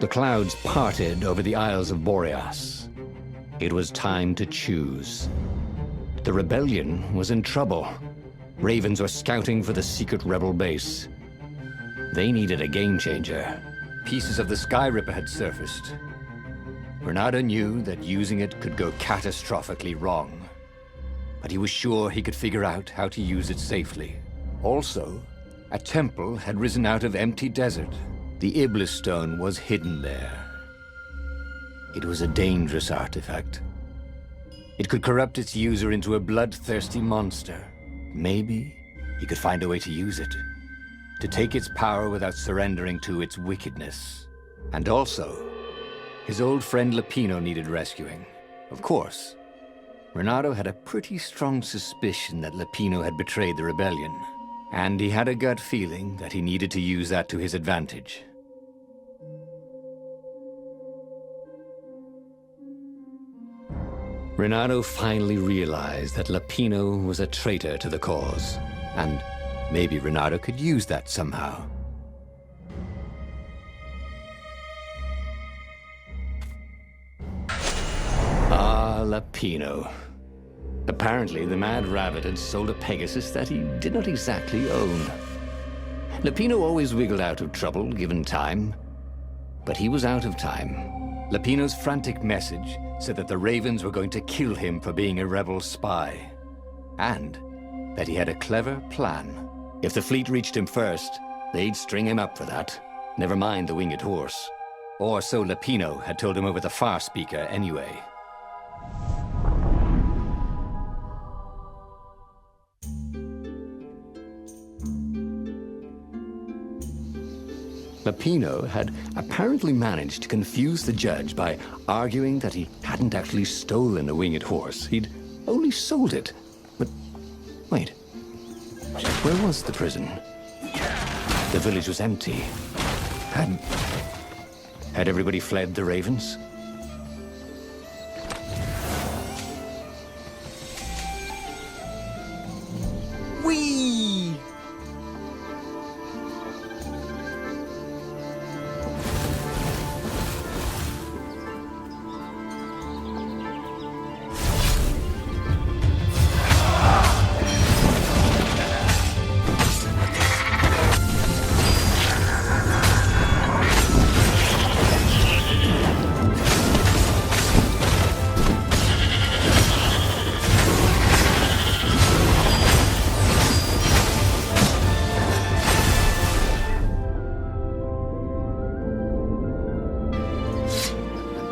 The clouds parted over the Isles of Boreas. It was time to choose. The rebellion was in trouble. Ravens were scouting for the secret rebel base. They needed a game-changer. Pieces of the Sky Ripper had surfaced. Reynardo knew that using it could go catastrophically wrong. But he was sure he could figure out how to use it safely. Also, a temple had risen out of empty desert. The Iblis stone was hidden there. It was a dangerous artifact. It could corrupt its user into a bloodthirsty monster. Maybe he could find a way to use it, to take its power without surrendering to its wickedness. And also, his old friend Lupino needed rescuing. Of course, Reynardo had a pretty strong suspicion that Lupino had betrayed the rebellion, and he had a gut feeling that he needed to use that to his advantage. Reynardo finally realized that Lupino was a traitor to the cause, and maybe Reynardo could use that somehow. Ah, Lupino. Apparently, the Mad Rabbit had sold a Pegasus that he did not exactly own. Lupino always wiggled out of trouble, given time. But he was out of time. Lupino's frantic message said that the Ravens were going to kill him for being a rebel spy. And that he had a clever plan. If the fleet reached him first, they'd string him up for that. Never mind the winged horse. Or so Lupino had told him over the far speaker anyway. Lupino had apparently managed to confuse the judge by arguing that he hadn't actually stolen a winged horse. He'd only sold it. But wait, where was the prison? The village was empty. Had everybody fled the Ravens?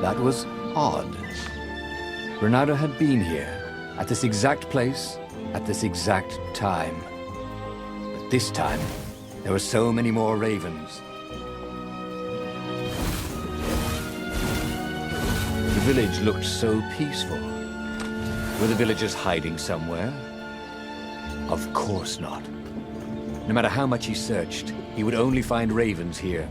That was odd. Reynardo had been here, at this exact place, at this exact time. But this time, there were so many more Ravens. The village looked so peaceful. Were the villagers hiding somewhere? Of course not. No matter how much he searched, he would only find Ravens here.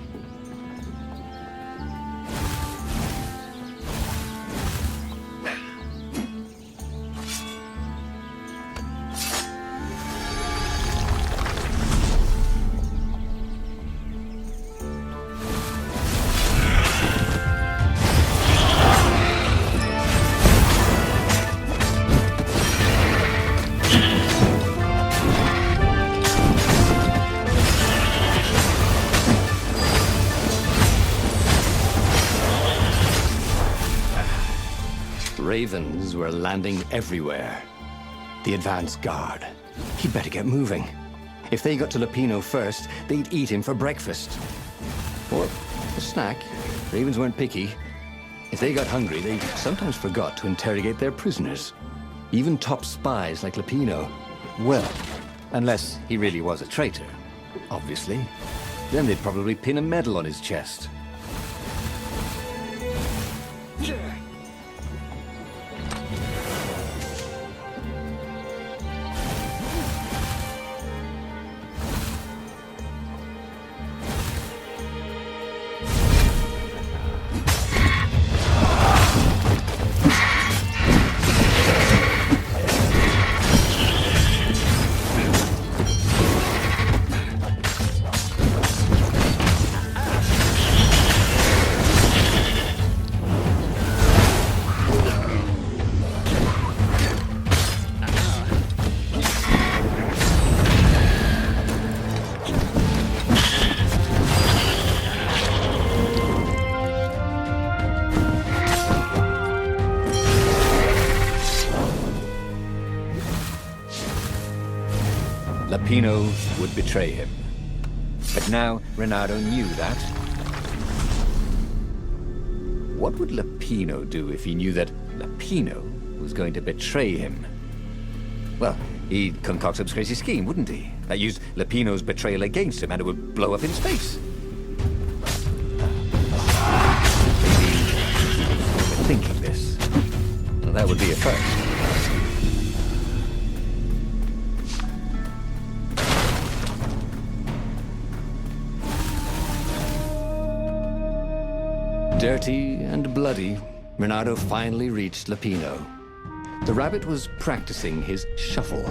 Ravens were landing everywhere. The advance guard. He'd better get moving. If they got to Lupino first, they'd eat him for breakfast. Or a snack. Ravens weren't picky. If they got hungry, they sometimes forgot to interrogate their prisoners. Even top spies like Lupino. Well, unless he really was a traitor, obviously. Then they'd probably pin a medal on his chest. Lapino would betray him. But now Reynardo knew that. What would Lapino do if he knew that Lapino was going to betray him? Well, he'd concoct some crazy scheme, wouldn't he? That used Lapino's betrayal against him, and it would blow up in space. Maybe thinking this. Well, that would be a first. Dirty and bloody, Reynardo finally reached Lapino. The rabbit was practicing his shuffle.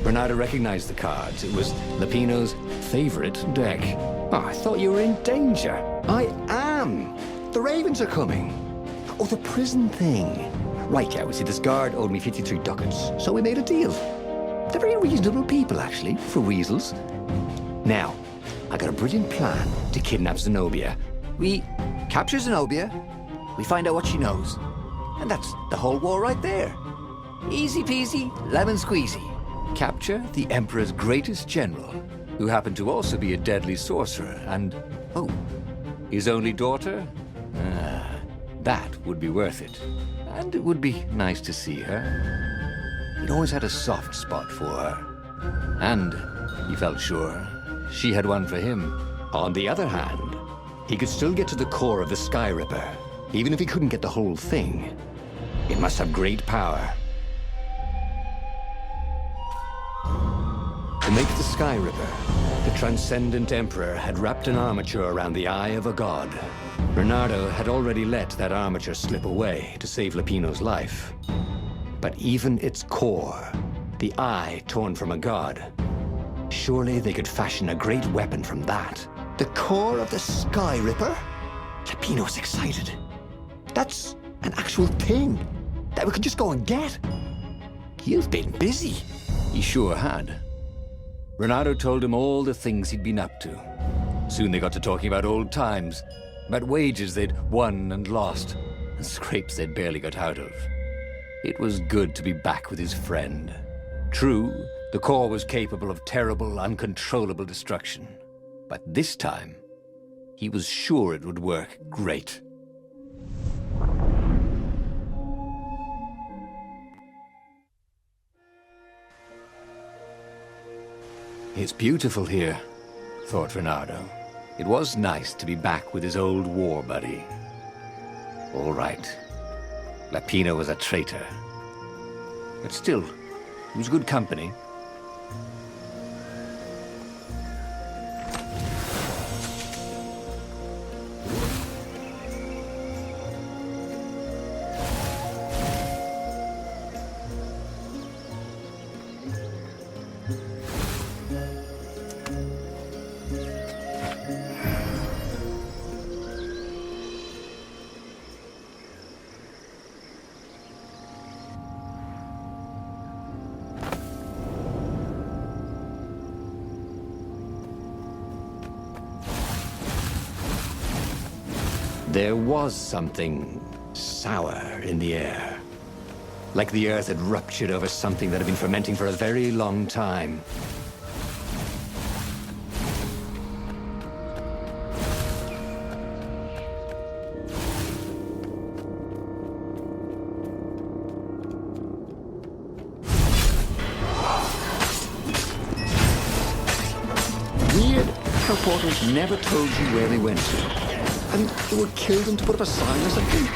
Reynardo recognized the cards. It was Lapino's favorite deck. Oh, I thought you were in danger. I am. The ravens are coming. Oh, the prison thing. Right, yeah, we see this guard owed me 53 ducats, so we made a deal. They're very reasonable people, actually, for weasels. Now, I got a brilliant plan to kidnap Zenobia. We capture Zenobia, we find out what she knows, and that's the whole war right there. Easy peasy, lemon squeezy. Capture the Emperor's greatest general, who happened to also be a deadly sorcerer, and, oh, his only daughter? That would be worth it. And it would be nice to see her. He'd always had a soft spot for her. And he felt sure she had one for him. On the other hand, he could still get to the core of the Sky Ripper, even if he couldn't get the whole thing. It must have great power. To make the Sky Ripper, the Transcendent Emperor had wrapped an armature around the eye of a god. Reynardo had already let that armature slip away to save Lapino's life. But even its core, the eye torn from a god, surely they could fashion a great weapon from that. The core of the Sky Ripper? Lapino's excited. That's an actual thing that we could just go and get. You've been busy. He sure had. Reynardo told him all the things he'd been up to. Soon they got to talking about old times, about wages they'd won and lost, and scrapes they'd barely got out of. It was good to be back with his friend. True, the core was capable of terrible, uncontrollable destruction. But this time, he was sure it would work great. It's beautiful here, thought Reynardo. It was nice to be back with his old war buddy. All right, Lapino was a traitor. But still, he was good company. There was something sour in the air. Like the earth had ruptured over something that had been fermenting for a very long time. Weird how portals never told you where they went to. And it would kill them to put up a sign or something.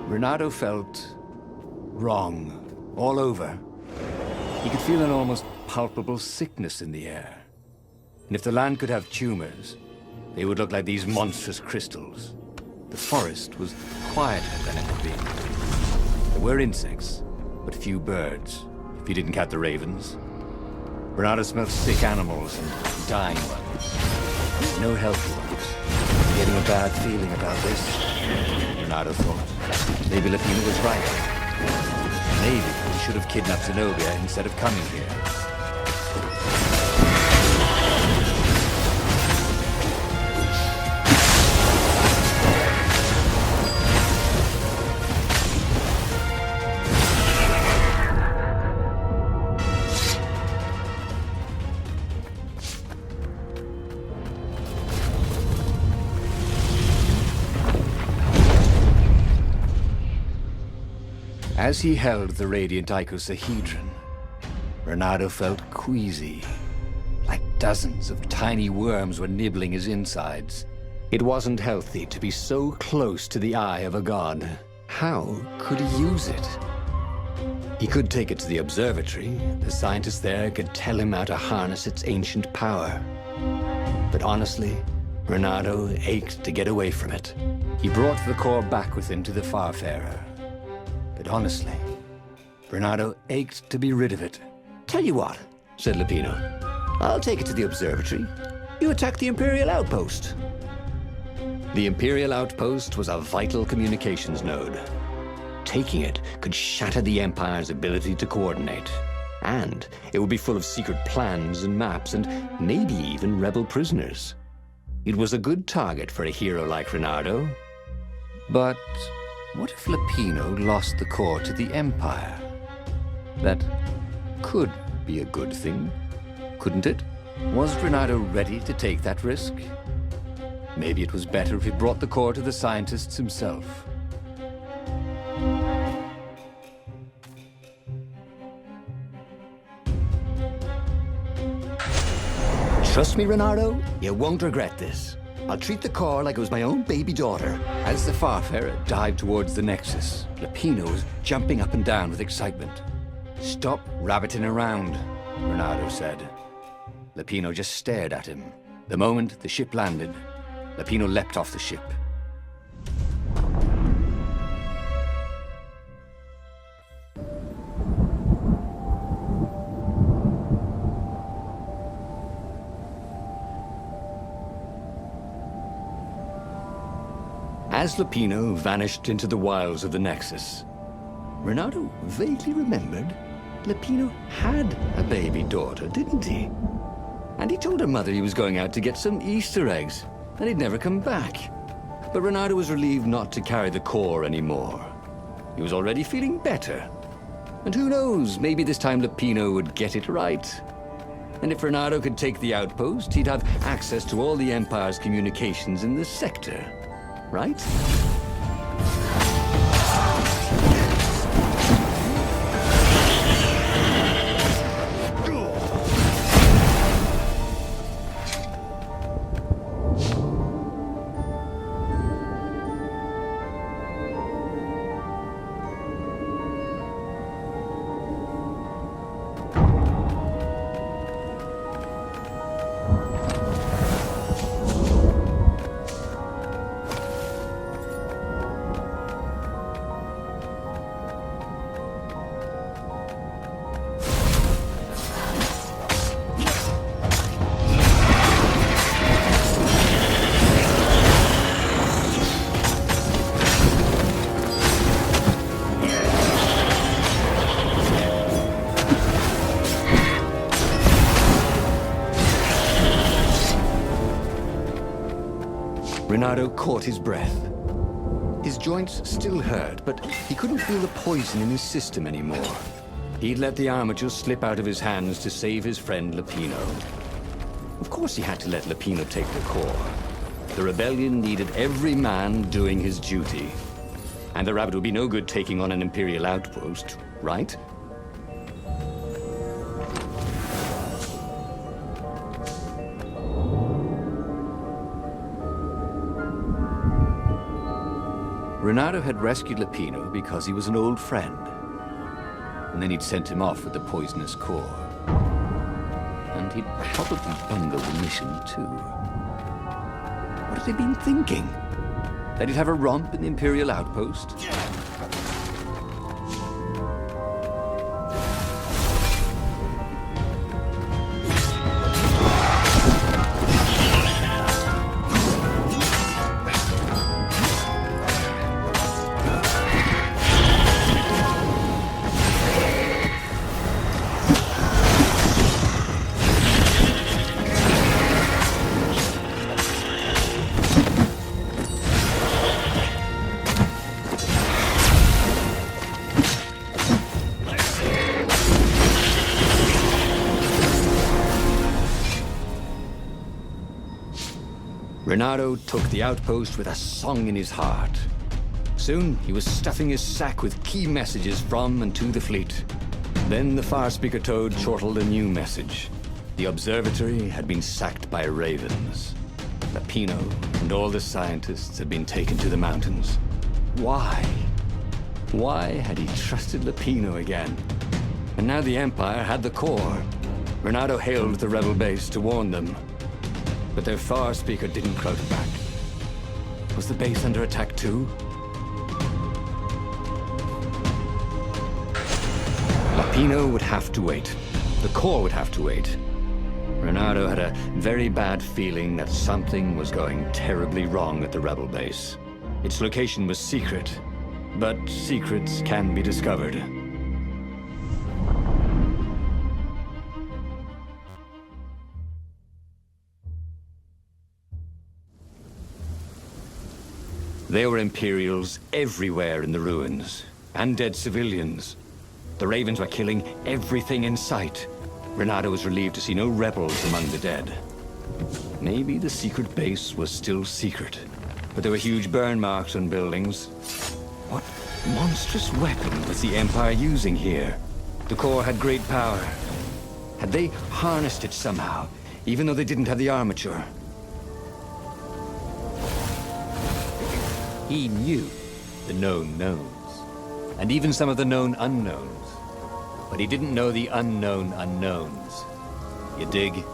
Reynardo felt wrong all over. He could feel an almost palpable sickness in the air. And if the land could have tumors, they would look like these monstrous crystals. The forest was quieter than it had been. There were insects, but few birds, if you didn't count the ravens. Reynardo smelled sick animals and dying ones. No healthy ones. Getting a bad feeling about this, Reynardo thought. Maybe Lapino was right. Maybe he should have kidnapped Zenobia instead of coming here. As he held the radiant icosahedron, Reynardo felt queasy, like dozens of tiny worms were nibbling his insides. It wasn't healthy to be so close to the eye of a god. How could he use it? He could take it to the observatory. The scientists there could tell him how to harness its ancient power. But honestly, Reynardo ached to get away from it. He brought the core back with him to the Farfarer. But honestly, Reynardo ached to be rid of it. Tell you what, said Lupino. I'll take it to the observatory. You attack the Imperial outpost. The Imperial outpost was a vital communications node. Taking it could shatter the Empire's ability to coordinate. And it would be full of secret plans and maps and maybe even rebel prisoners. It was a good target for a hero like Reynardo. But what if Lupino lost the core to the Empire? That could be a good thing, couldn't it? Was Reynardo ready to take that risk? Maybe it was better if he brought the core to the scientists himself. Trust me, Reynardo, you won't regret this. I'll treat the core like it was my own baby daughter. As the Farfarer dived towards the Nexus, Lupino was jumping up and down with excitement. "Stop rabbiting around," Reynardo said. Lupino just stared at him. The moment the ship landed, Lupino leapt off the ship. As Lupino vanished into the wilds of the Nexus, Reynardo vaguely remembered Lupino had a baby daughter, didn't he? And he told her mother he was going out to get some Easter eggs, and he'd never come back. But Reynardo was relieved not to carry the core anymore. He was already feeling better. And who knows, maybe this time Lupino would get it right. And if Reynardo could take the outpost, he'd have access to all the Empire's communications in the sector. Right? Reynardo caught his breath. His joints still hurt, but he couldn't feel the poison in his system anymore. He'd let the armature slip out of his hands to save his friend Lupino. Of course he had to let Lupino take the core. The rebellion needed every man doing his duty. And the rabbit would be no good taking on an Imperial outpost, right? Reynardo had rescued Lupino because he was an old friend. And then he'd sent him off with the poisonous core. And he'd probably bungled the mission, too. What had he been thinking? That he'd have a romp in the Imperial outpost? Reynardo took the outpost with a song in his heart. Soon, he was stuffing his sack with key messages from and to the fleet. Then the fire speaker toad chortled a new message. The observatory had been sacked by ravens. Lapino and all the scientists had been taken to the mountains. Why? Why had he trusted Lapino again? And now the Empire had the core. Reynardo hailed the rebel base to warn them. But their fire speaker didn't crowd back. Was the base under attack too? Lapino would have to wait. The core would have to wait. Reynardo had a very bad feeling that something was going terribly wrong at the rebel base. Its location was secret, but secrets can be discovered. There were Imperials everywhere in the ruins, and dead civilians. The Ravens were killing everything in sight. Reynardo was relieved to see no rebels among the dead. Maybe the secret base was still secret, but there were huge burn marks on buildings. What monstrous weapon was the Empire using here? The core had great power. Had they harnessed it somehow, even though they didn't have the armature? He knew the known knowns, and even some of the known unknowns. But he didn't know the unknown unknowns. You dig?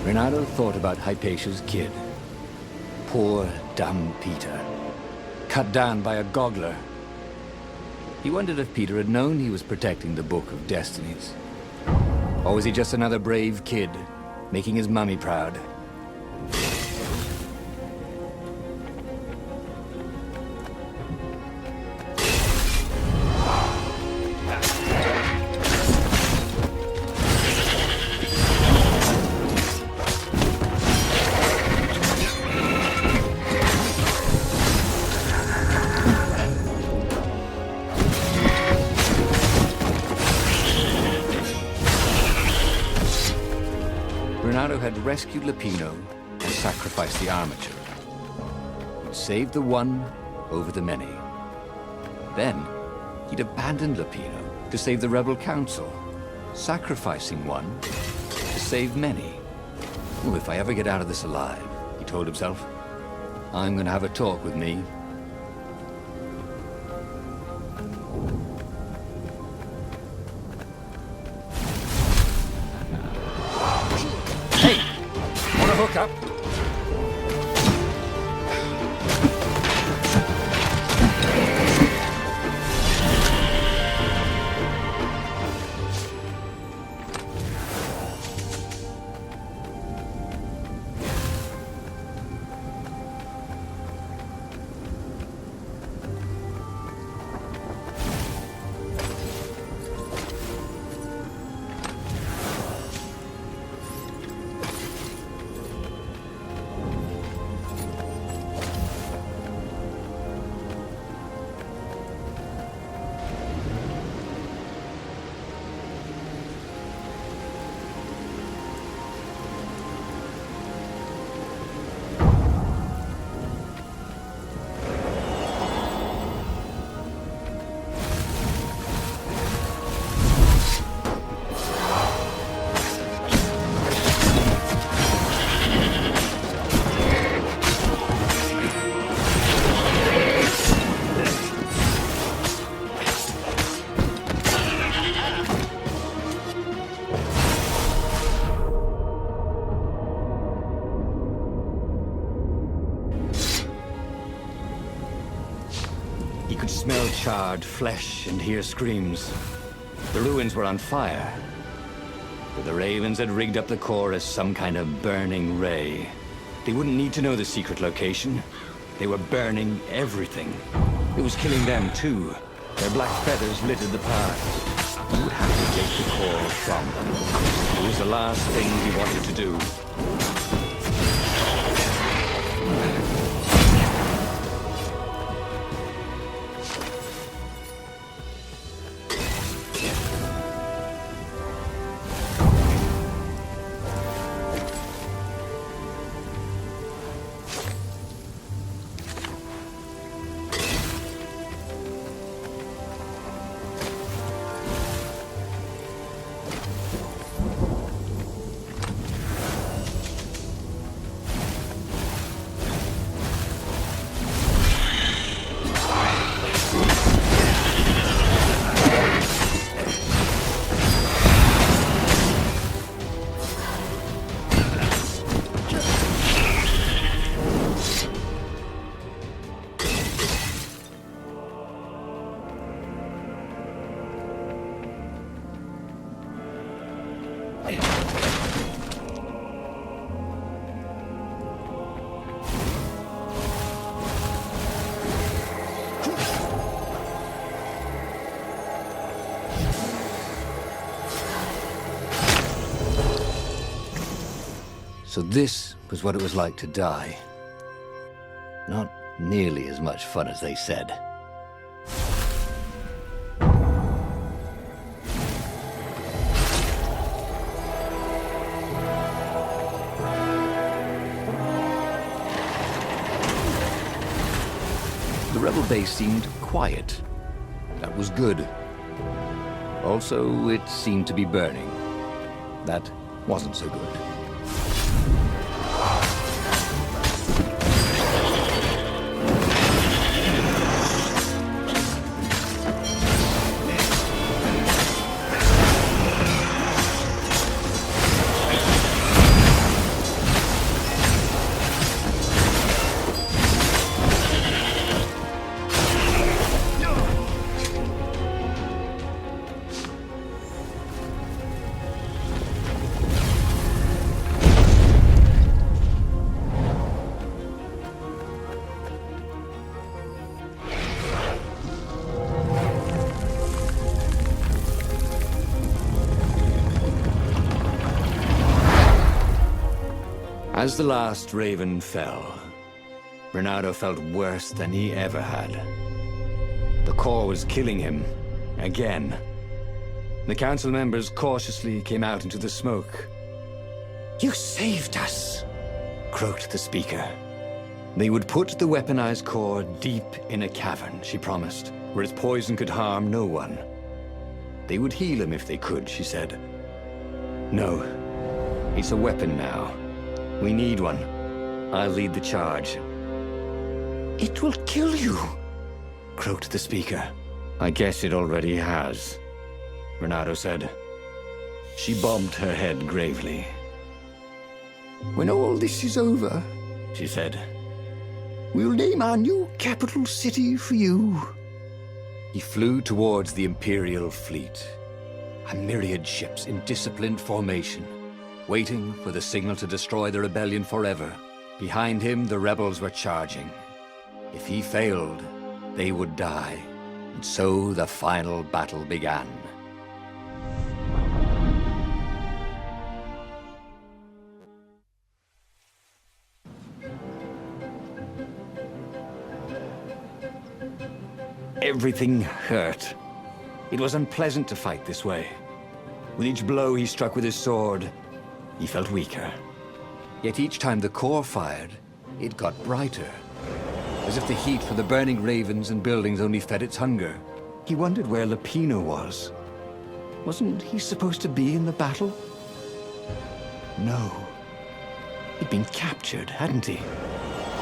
Reynardo thought about Hypatia's kid. Poor, dumb Peter. Cut down by a goggler. He wondered if Peter had known he was protecting the Book of Destinies. Or was he just another brave kid, making his mummy proud? Reynardo had rescued Lapino and sacrificed the armature. He'd saved the one over the many. Then, he'd abandoned Lapino to save the rebel council, sacrificing one to save many. Oh, if I ever get out of this alive, he told himself, I'm gonna have a talk with me. Hook up. charred flesh and hear screams. The ruins were on fire, but the Ravens had rigged up the core as some kind of burning ray. They wouldn't need to know the secret location. They were burning everything. It was killing them too. Their black feathers littered the path. He would have to take the core from them. It was the last thing he wanted to do. So this was what it was like to die. Not nearly as much fun as they said. The rebel base seemed quiet. That was good. Also, it seemed to be burning. That wasn't so good. As the last Raven fell, Reynardo felt worse than he ever had. The core was killing him, again. The council members cautiously came out into the smoke. "You saved us," croaked the speaker. They would put the weaponized core deep in a cavern, she promised, where its poison could harm no one. They would heal him if they could, she said. No, it's a weapon now. We need one. I'll lead the charge. "It will kill you," croaked the speaker. "I guess it already has," Reynardo said. She bobbed her head gravely. "When all this is over," she said, "we'll name our new capital city for you." He flew towards the Imperial fleet, a myriad ships in disciplined formation, waiting for the signal to destroy the rebellion forever. Behind him, the rebels were charging. If he failed, they would die. And so the final battle began. Everything hurt. It was unpleasant to fight this way. With each blow he struck with his sword, he felt weaker. Yet each time the core fired, it got brighter, as if the heat from the burning ravens and buildings only fed its hunger. He wondered where Lapino was. Wasn't he supposed to be in the battle? No. He'd been captured, hadn't he?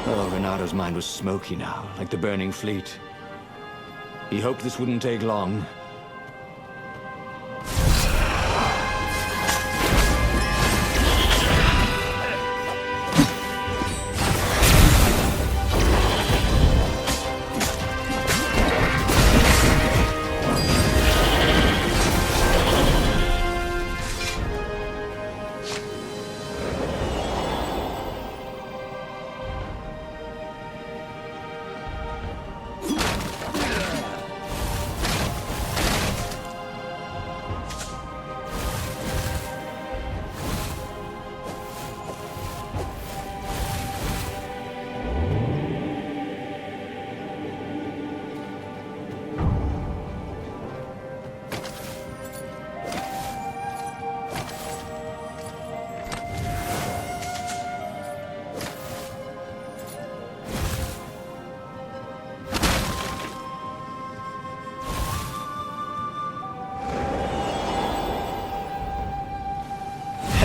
Oh, Reynardo's mind was smoky now, like the burning fleet. He hoped this wouldn't take long.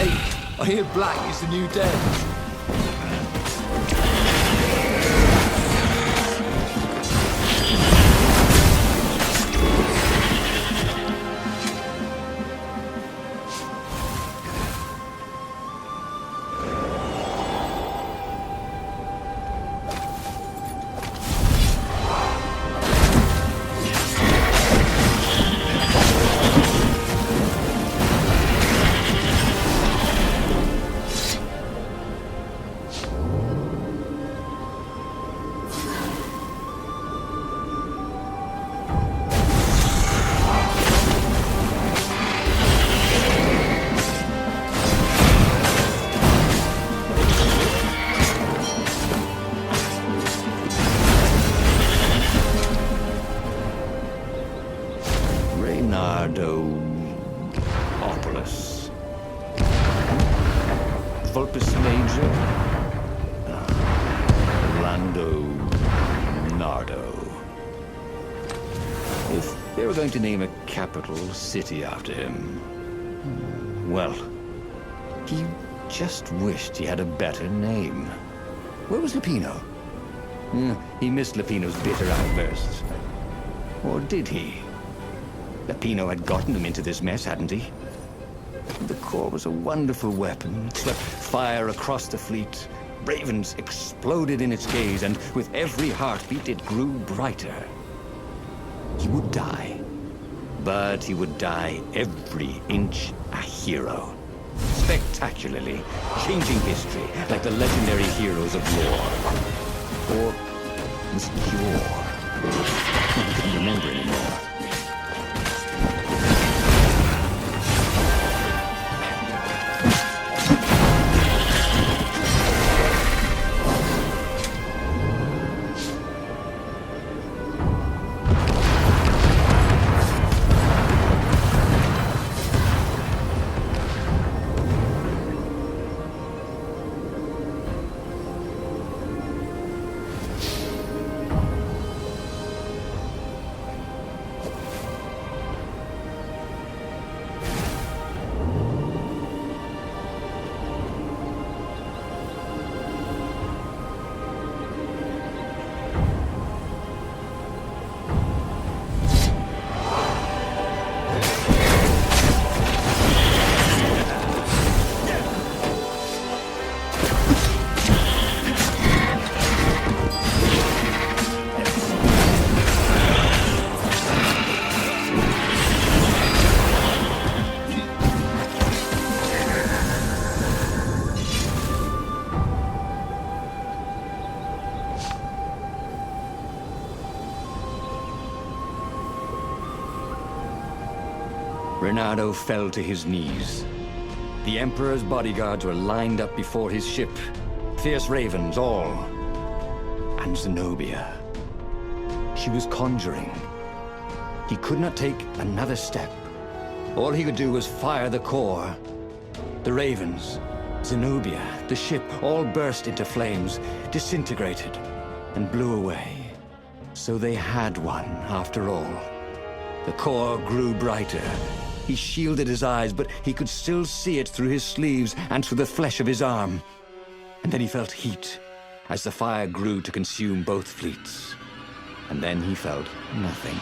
Hey, I hear black is the new dead. Reynardopolis. Vulpus Major. Nardo. If they were going to name a capital city after him, well, he just wished he had a better name. Where was Lupino? He missed Lupino's bitter outbursts. Or did he? Lupino had gotten him into this mess, hadn't he? The core was a wonderful weapon. It swept fire across the fleet. Ravens exploded in its gaze, and with every heartbeat, it grew brighter. He would die. But he would die every inch a hero. Spectacularly, changing history like the legendary heroes of yore. Or was it yore? I couldn't remember anymore. Reynardo fell to his knees. The Emperor's bodyguards were lined up before his ship. Fierce ravens, all. And Zenobia. She was conjuring. He could not take another step. All he could do was fire the core. The ravens, Zenobia, the ship, all burst into flames, disintegrated, and blew away. So they had one, after all. The core grew brighter. He shielded his eyes, but he could still see it through his sleeves and through the flesh of his arm. And then he felt heat, as the fire grew to consume both fleets. And then he felt nothing.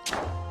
You